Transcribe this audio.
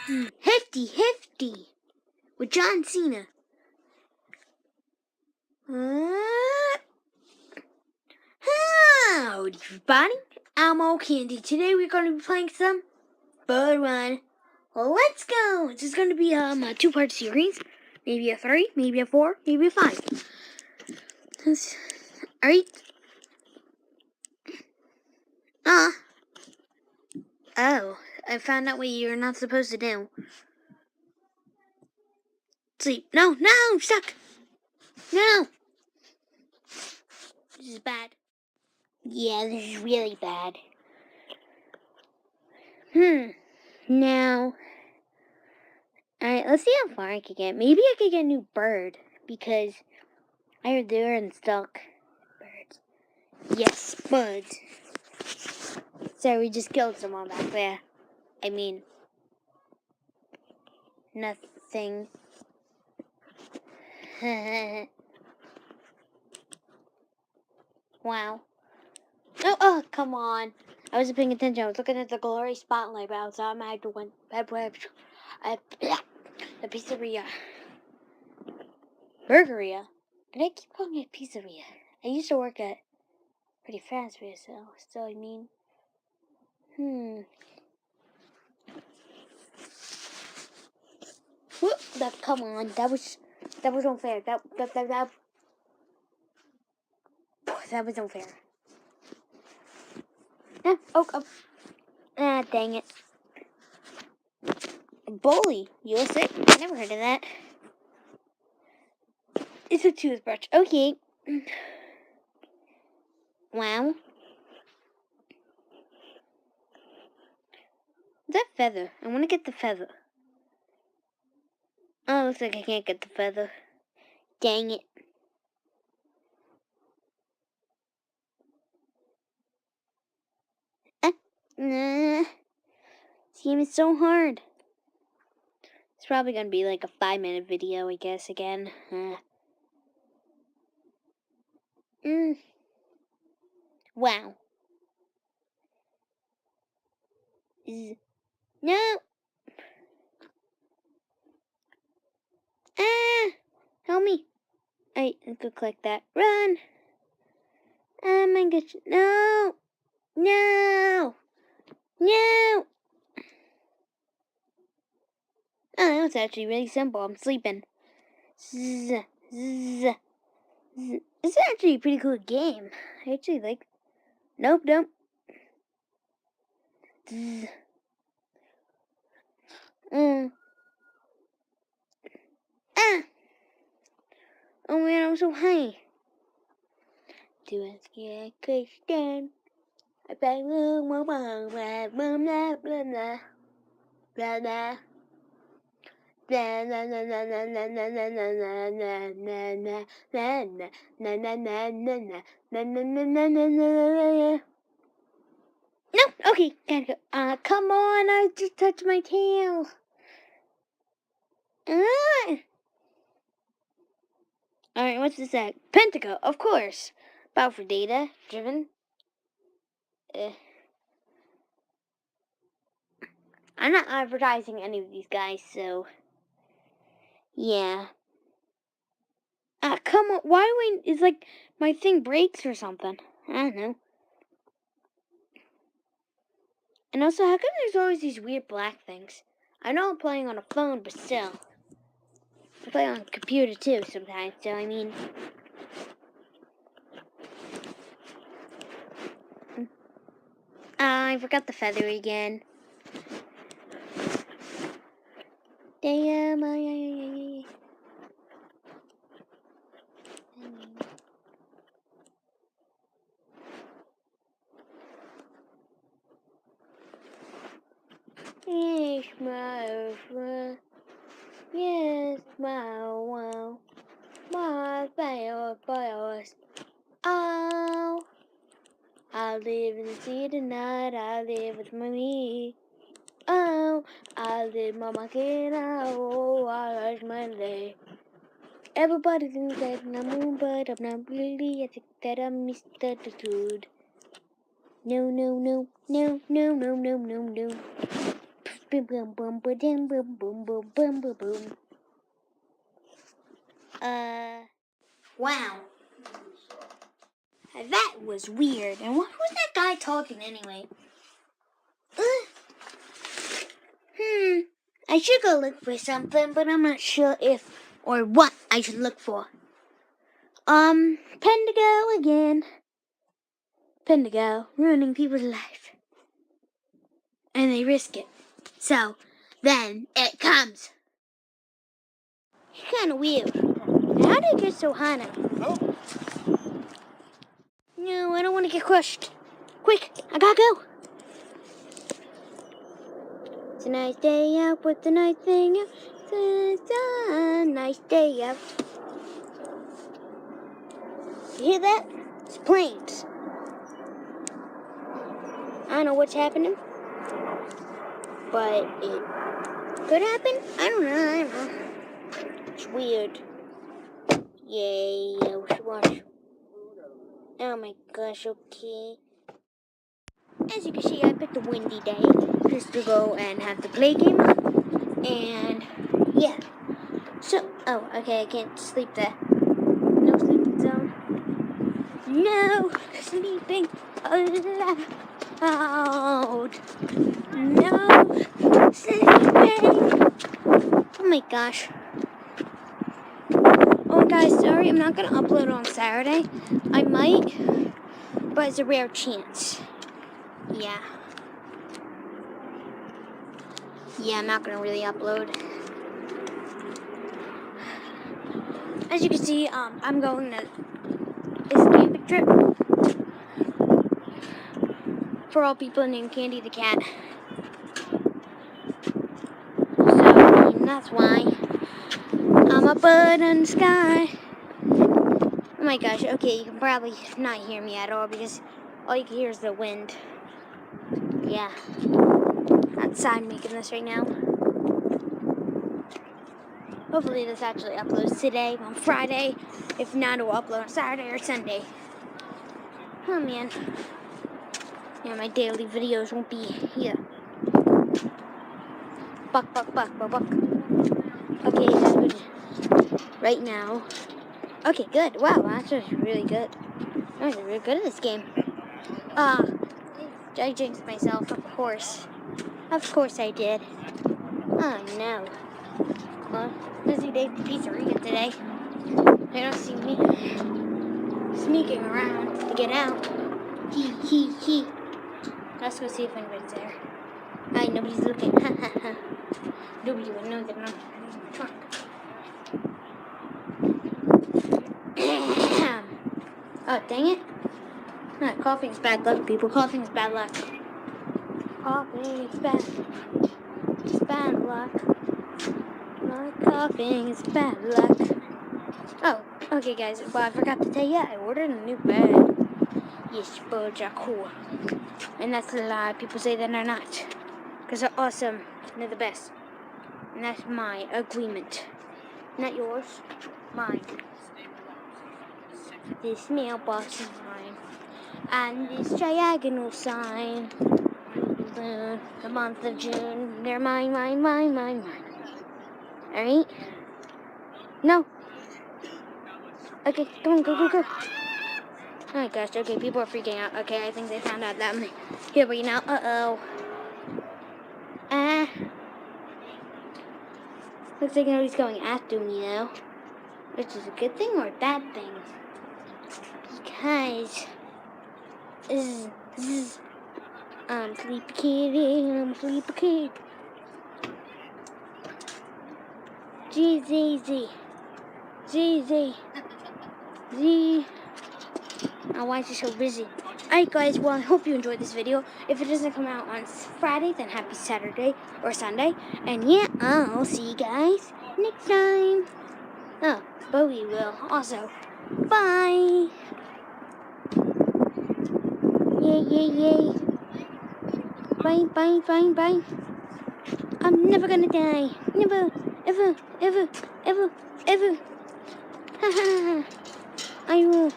Hefty, hefty. With John Cena. Howdy, everybody. I'm Old Candy. Today we're going to be playing some Bud Run. Well, let's go. This is going to be a two-part series. Maybe a 3, maybe a 4, maybe a 5. Alright. Oh, I found out what you're not supposed to do. Sleep. No, stuck. No. This is bad. Yeah, this is really bad. Now, alright, let's see how far I can get. Maybe I could get a new bird, because I heard they were in stock. Birds. Yes, buds. So we just killed someone back there. I mean, nothing. Wow. Oh, come on. I wasn't paying attention. I was looking at the glory spotlight, but I was on my the pizzeria. Burgeria. And I keep calling it pizzeria. I used to work at pretty fast food, so I mean. Whoop, come on, that was unfair. That was unfair. Dang it. Bully, USA? Never heard of that. It's a toothbrush. Okay. Wow. That feather. I want to get the feather. Oh, looks like I can't get the feather. Dang it. This game is so hard. It's probably going to be like a 5-minute video, I guess, again. Wow. No. Help me. I could click that. Run. Oh my gosh. No. No. No. Oh, that was actually really simple. I'm sleeping. Zzz, zzz, zzz. It's actually a pretty cool game. I actually like. Nope. Zzz. Oh man, I'm so high. To ask you a question. I beg you, blah blah blah blah blah blah blah blah. No, okay, gotta go. Come on, I just touched my tail. Alright, what's this at? Pentaco, of course. Bow for data, driven. I'm not advertising any of these guys, so yeah. Come on, why do it's like my thing breaks or something. I don't know. And also, how come there's always these weird black things? I know I'm playing on a phone, but still. I play on a computer too sometimes, so I mean. I forgot the feather again. Damn, Yes, my friend. Yes, my wow. My favorite. Oh, I live in the sea tonight. I live with mommy. Oh, I live mama can oh, I rush my day. Everybody thinks that I'm moon, but I'm not really. I think that I'm misunderstood. No. Boom, boom, boom, boom, boom, boom, boom, boom, boom, boom, boom. Wow. That was weird. And what was that guy talking anyway? I should go look for something, but I'm not sure if or what I should look for. Pendigo again. Pendigo, ruining people's life. And they risk it. So, then it comes. It's kind of weird. How did it get so high now? Oh. No, I don't want to get crushed. Quick, I gotta go. It's a nice day out with a nice thing out. It's a nice day out. You hear that? It's planes. I don't know what's happening, but it could happen. I don't know. It's weird. Yay, I was watching. Oh my gosh, okay. As you can see, I picked a windy day just to go and have the play game on. And yeah. So, oh, okay, I can't sleep there. No sleeping zone. No sleeping allowed. No sleeping. Oh my gosh. Oh guys, sorry, I'm not gonna upload on Saturday. I might, but it's a rare chance. Yeah. Yeah, I'm not gonna really upload. As you can see, I'm going to this camping trip for all people named Candy the Cat. So, that's why I'm a bird in the sky. Oh my gosh, okay, you can probably not hear me at all because all you can hear is the wind. Yeah. Outside making this right now. Hopefully this actually uploads today on Friday. If not, it will upload on Saturday or Sunday. Oh man. Yeah, my daily videos won't be here. Buck, buck, buck, buck, buck. Okay, that's good. Right now. Okay, good. Wow, that's really good. I'm really good at this game. I jinxed myself, of course. Of course I did. Oh no. Well, busy day at the pizzeria today. They don't see me sneaking around to get out. He. Let's go see if anybody's there. Hi, nobody's looking. Ha ha ha. Nobody would know that I'm in the trunk. Oh, dang it. No, coughing is bad luck, people. Coughing is bad luck. Coughing is bad. It's bad luck. My coughing is bad luck. Oh, okay, guys. Well, I forgot to tell you, I ordered a new bed. Yes, birds are cool. And that's a lie. People say that they're not. Because they're awesome. And they're the best. And that's my agreement. Not yours. Mine. This mailbox is mine. And this diagonal sign. The month of June. They're mine. Alright? No. Okay, come on, go. Oh my gosh, okay, people are freaking out. Okay, I think they found out that I'm here right now. Uh-oh. Looks like nobody's going after me, though. Which is a good thing or a bad thing? Because... I'm sleepy kid. Z. Oh, why is he so busy? Alright guys, well I hope you enjoyed this video. If it doesn't come out on Friday, then happy Saturday or Sunday. And yeah, I'll see you guys next time. Oh, Bowie will also. Bye! Yay. Bye. I'm never gonna die. Never, ever. Ha. I rule.